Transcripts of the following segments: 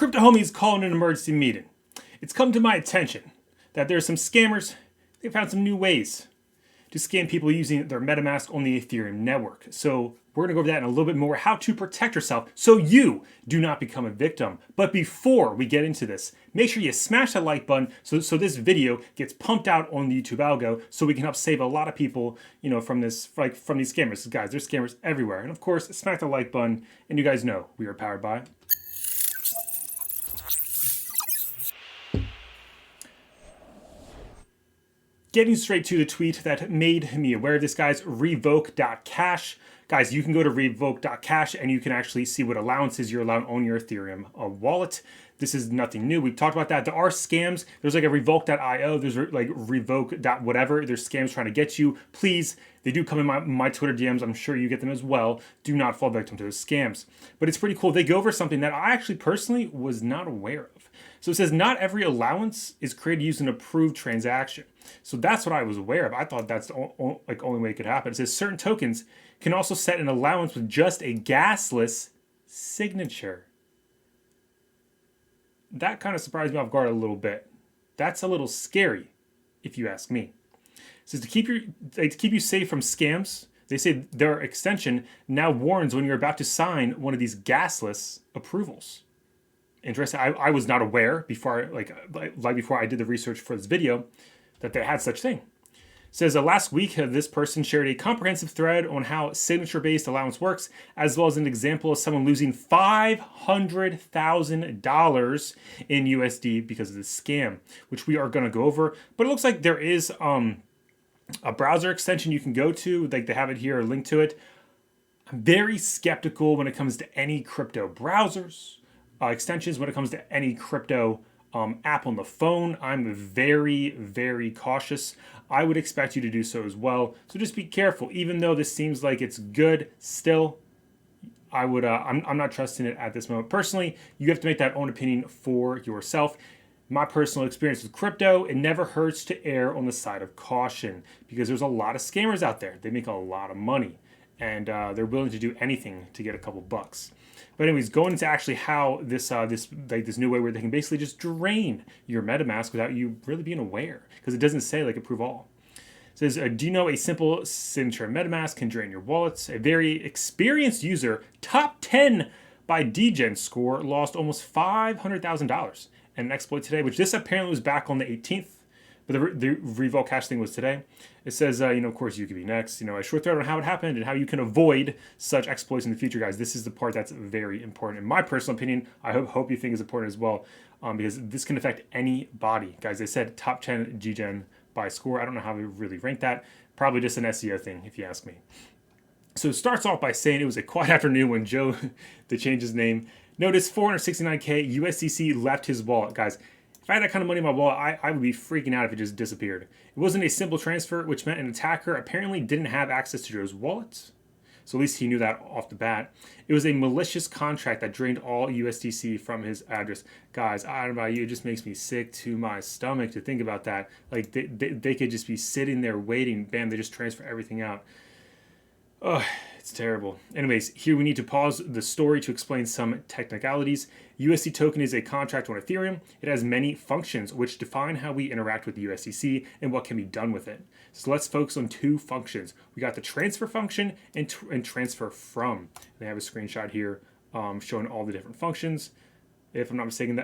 Crypto homies calling an emergency meeting. It's come to my attention that there are some scammers. They found some new ways to scam people using their MetaMask on the Ethereum network. So we're gonna go over that in a little bit more, how to protect yourself so you do not become a victim. But before we get into this, make sure you smash that like button so this video gets pumped out on the YouTube algo so we can help save a lot of people, from this, from these scammers. Guys, there's scammers everywhere. And of course, smack the like button, and you guys know we are powered by getting straight to the tweet that made me aware of this, guys, revoke.cash. Guys, you can go to revoke.cash and you can actually see what allowances you're allowed on your Ethereum wallet. This is nothing new. We've talked about that. There are scams. There's like a revoke.io. There's like revoke.whatever. There's scams trying to get you. Please, they do come in my Twitter DMs. I'm sure you get them as well. Do not fall victim to those scams. But it's pretty cool. They go over something that I actually personally was not aware of. So it says not every allowance is created using an approved transaction. So that's what I was aware of. I thought that's the only way it could happen. It says certain tokens can also set an allowance with just a gasless signature. That kind of surprised me off guard a little bit. That's a little scary, if you ask me. It says to keep you safe from scams, they say their extension now warns when you're about to sign one of these gasless approvals. Interesting. I was not aware before, before I did the research for this video, that they had such thing. It says last week, this person shared a comprehensive thread on how signature-based allowance works, as well as an example of someone losing $500,000 in USD because of this scam, which we are going to go over. But it looks like there is a browser extension you can go to. Like they have it here, a link to it. I'm very skeptical when it comes to any crypto browsers. Extensions when it comes to any crypto app on the phone. I'm very, very cautious. I would expect you to do so as well. So just be careful. Even though this seems like it's good, still, I'm not trusting it at this moment. Personally, you have to make that own opinion for yourself. My personal experience with crypto, it never hurts to err on the side of caution because there's a lot of scammers out there. They make a lot of money and they're willing to do anything to get a couple bucks. But anyways, going into actually how this new way where they can basically just drain your MetaMask without you really being aware, because it doesn't say like approve all. It says, do you know a simple signature MetaMask can drain your wallets? A very experienced user, top 10 by DGen score, lost almost $500,000 in an exploit today, which this apparently was back on the 18th. But the revoke cash thing was today. It says, of course, you could be next. A short thread on how it happened and how you can avoid such exploits in the future, guys. This is the part that's very important. In my personal opinion, I hope you think is important as well, because this can affect anybody. Guys, they said top 10 GGen by score. I don't know how we really ranked that. Probably just an SEO thing, if you ask me. So it starts off by saying it was a quiet afternoon when Joe, to change his name, noticed 469K USDC left his wallet. Guys, if I had that kind of money in my wallet, I would be freaking out if it just disappeared. It wasn't a simple transfer, which meant an attacker apparently didn't have access to Joe's wallet. So at least he knew that off the bat. It was a malicious contract that drained all USDC from his address. Guys, I don't know about you, it just makes me sick to my stomach to think about that. Like, they could just be sitting there waiting. Bam, they just transfer everything out. Oh, it's terrible. Anyways, here we need to pause the story to explain some technicalities. USD token is a contract on Ethereum. It has many functions which define how we interact with USDC and what can be done with it. So let's focus on two functions. We got the transfer function and transfer from. They have a screenshot here showing all the different functions. If I'm not mistaken,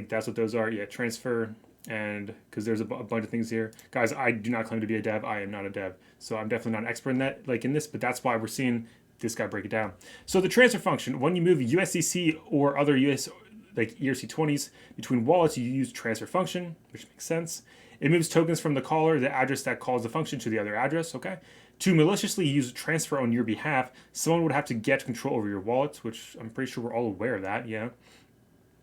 that's what those are. Yeah, transfer. And because there's a bunch of things here, guys, I do not claim to be a dev. I am not a dev, so I'm definitely not an expert in that, in this. But that's why we're seeing this guy break it down. So the transfer function, when you move USDC or other US ERC20s between wallets, you use transfer function, which makes sense. It moves tokens from the caller, the address that calls the function, to the other address. Okay. To maliciously use transfer on your behalf, someone would have to get control over your wallet, which I'm pretty sure we're all aware of that. Yeah.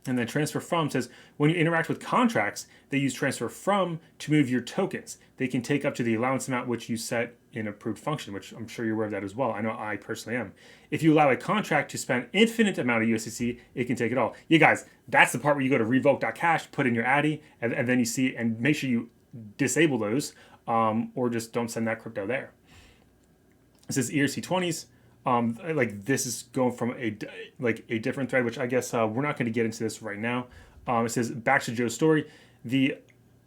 And then transfer from says, when you interact with contracts, they use transfer from to move your tokens. They can take up to the allowance amount which you set in approved function, which I'm sure you're aware of that as well. I know I personally am. If you allow a contract to spend infinite amount of USDC, it can take it all. Yeah, guys, that's the part where you go to revoke.cash, put in your ADDI, and then you see, and make sure you disable those, or just don't send that crypto there. It says ERC20s. Like this is going from a different thread, which I guess we're not going to get into this right now. It says back to Joe's story. The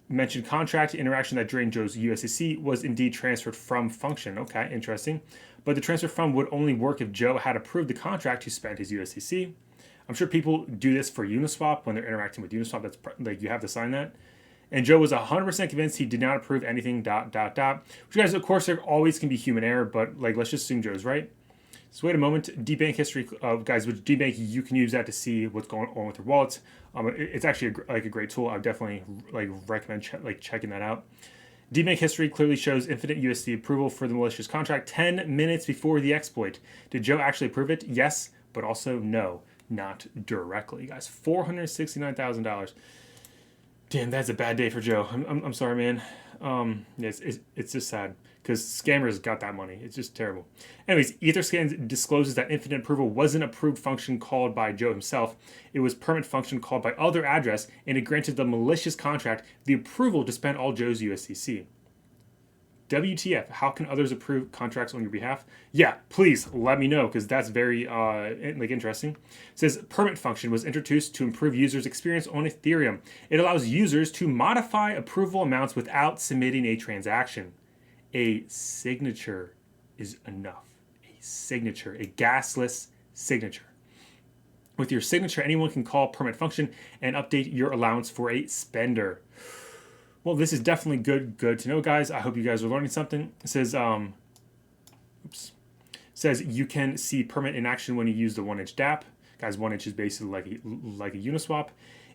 mentioned contract interaction that drained Joe's USDC was indeed transferred from function. Okay, interesting. But the transfer from would only work if Joe had approved the contract to spend his USDC. I'm sure people do this for Uniswap when they're interacting with Uniswap. That's like you have to sign that. And Joe was 100% convinced he did not approve anything. Which, guys, of course, there always can be human error, but like let's just assume Joe's right. So wait a moment. DBank history, guys. With DBank, you can use that to see what's going on with your wallets. It's actually a great tool. I would definitely recommend checking that out. DBank history clearly shows infinite USD approval for the malicious contract 10 minutes before the exploit. Did Joe actually approve it? Yes, but also no, not directly, guys. $469,000. Damn, that's a bad day for Joe. I'm sorry, man. It's just sad because scammers got that money. It's just terrible. Anyways, Etherscan discloses that infinite approval wasn't approved function called by Joe himself. It was permit function called by other address, and it granted the malicious contract the approval to spend all Joe's USDC. WTF? How can others approve contracts on your behalf? Yeah, please let me know because that's very interesting. It says permit function was introduced to improve users' experience on Ethereum. It allows users to modify approval amounts without submitting a transaction. A signature is enough. A signature, a gasless signature. With your signature, anyone can call permit function and update your allowance for a spender. Well, this is definitely good to know, guys. I hope you guys are learning something. It says, says you can see permit in action when you use the 1inch DApp. Guys, 1inch is basically like a Uniswap.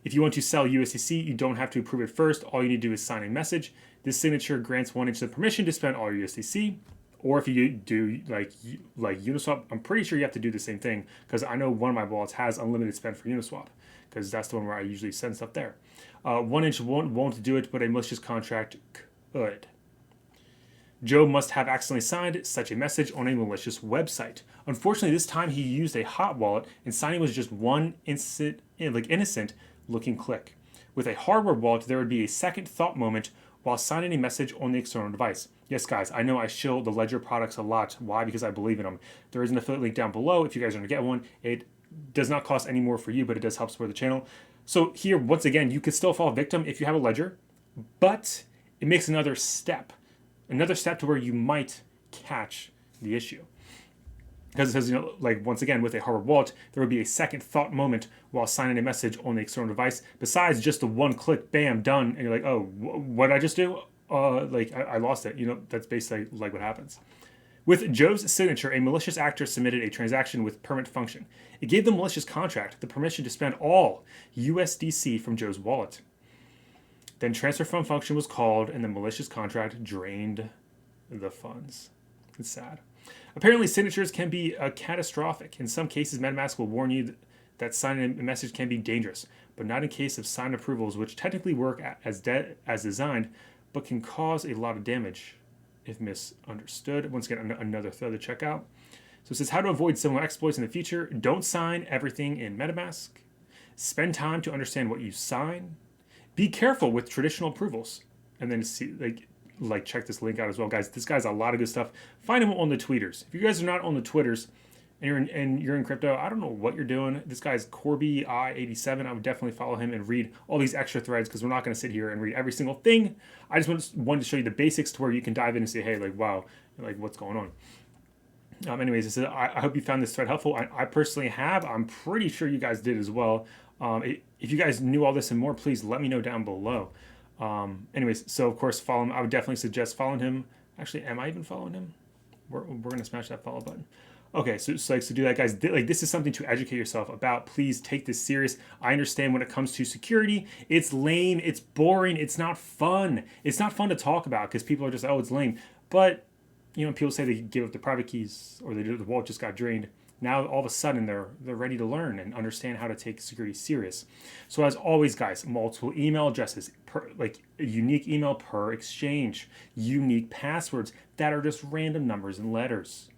If you want to sell USDC, you don't have to approve it first. All you need to do is sign a message. This signature grants 1inch the permission to spend all your USDC. Or if you do like Uniswap, I'm pretty sure you have to do the same thing because I know one of my wallets has unlimited spend for Uniswap because that's the one where I usually send stuff there. 1inch won't do it, but a malicious contract could. Joe must have accidentally signed such a message on a malicious website. Unfortunately, this time he used a hot wallet, and signing was just one innocent-looking click. With a hardware wallet, there would be a second thought moment while signing a message on the external device. Yes, guys, I know I shill the Ledger products a lot. Why? Because I believe in them. There is an affiliate link down below if you guys are going to get one. It does not cost any more for you, but it does help support the channel. So here, once again, you could still fall victim if you have a Ledger, but it makes another step to where you might catch the issue. Because it says, once again, with a hardware wallet, there would be a second thought moment while signing a message on the external device, besides just the one click, bam, done, and you're like, oh, what did I just do? I lost it. That's basically like what happens. With Joe's signature, a malicious actor submitted a transaction with permit function. It gave the malicious contract the permission to spend all USDC from Joe's wallet. Then transfer from function was called, and the malicious contract drained the funds. It's sad. Apparently, signatures can be catastrophic. In some cases, MetaMask will warn you that signing a message can be dangerous, but not in case of signed approvals, which technically work as designed, but can cause a lot of damage if misunderstood. Once again, another thread to check out. So it says how to avoid similar exploits in the future. Don't sign everything in MetaMask. Spend time to understand what you sign. Be careful with traditional approvals. And then see check this link out as well, guys. This guy's a lot of good stuff. Find him on the tweeters. If you guys are not on the Twitters and you're in crypto, I don't know what you're doing. This guy's Corby I87. I would definitely follow him and read all these extra threads because we're not going to sit here and read every single thing. I just wanted to show you the basics to where you can dive in and say, hey, wow, what's going on. Anyways, it says, I hope you found this thread helpful. I personally have. I'm pretty sure you guys did as well. If you guys knew all this and more, please let me know down below. Anyways, so of course, follow him. I would definitely suggest following him. Actually, am I even following him? We're going to smash that follow button. Okay, so do that, guys. This is something to educate yourself about. Please take this serious. I understand when it comes to security, it's lame, it's boring, it's not fun. It's not fun to talk about because people are just, oh, it's lame. But, people say they give up the private keys or the wallet just got drained. Now, all of a sudden, they're ready to learn and understand how to take security serious. So as always, guys, multiple email addresses, a unique email per exchange, unique passwords that are just random numbers and letters.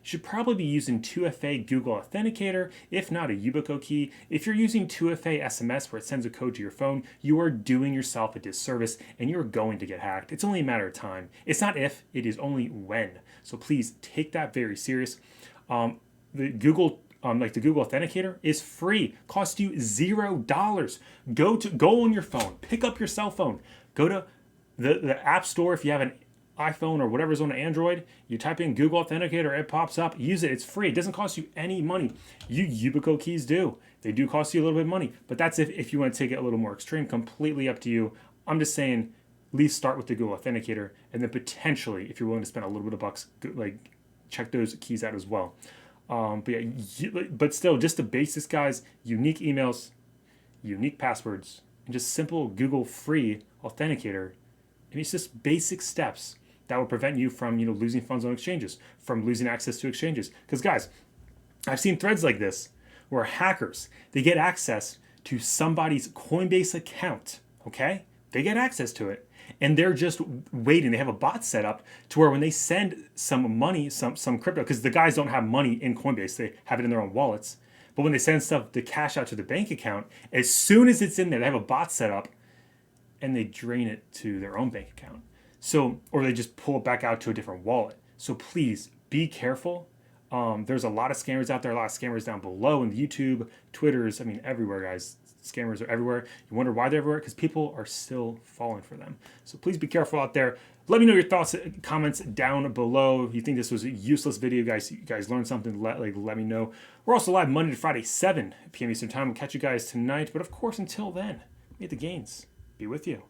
You should probably be using 2FA Google Authenticator, if not a Yubico key. If you're using 2FA SMS where it sends a code to your phone, you are doing yourself a disservice and you're going to get hacked. It's only a matter of time. It's not if, it is only when. So please take that very serious. The Google like the Google Authenticator is free, costs you $0. Go on your phone, pick up your cell phone, go to the App Store if you have an iPhone or whatever's on Android. You type in Google Authenticator, it pops up. Use it. It's free. It doesn't cost you any money. Yubico keys do. They do cost you a little bit of money, but that's if you want to take it a little more extreme. Completely up to you. I'm just saying, at least start with the Google Authenticator, and then potentially, if you're willing to spend a little bit of bucks, like check those keys out as well. But yeah, but still, just the basics, guys. Unique emails, unique passwords, and just simple Google free authenticator. And it's just basic steps that will prevent you from losing funds on exchanges, from losing access to exchanges. Because guys, I've seen threads like this where hackers, they get access to somebody's Coinbase account. Okay, they get access to it, and they're just waiting. They have a bot set up to where when they send some money, some crypto, because the guys don't have money in Coinbase, they have it in their own wallets. But when they send stuff, the cash out to the bank account, as soon as it's in there, they have a bot set up, and they drain it to their own bank account. So, or they just pull it back out to a different wallet. So please be careful. There's a lot of scammers out there, a lot of scammers down below in YouTube, Twitters, I mean, everywhere, guys. Scammers are everywhere. You wonder why they're everywhere? Because people are still falling for them. So please be careful out there. Let me know your thoughts, comments down below. If you think this was a useless video, guys, you guys learned something, let me know. We're also live Monday to Friday, 7 p.m. Eastern Time. We'll catch you guys tonight. But of course, until then, may the gains be with you.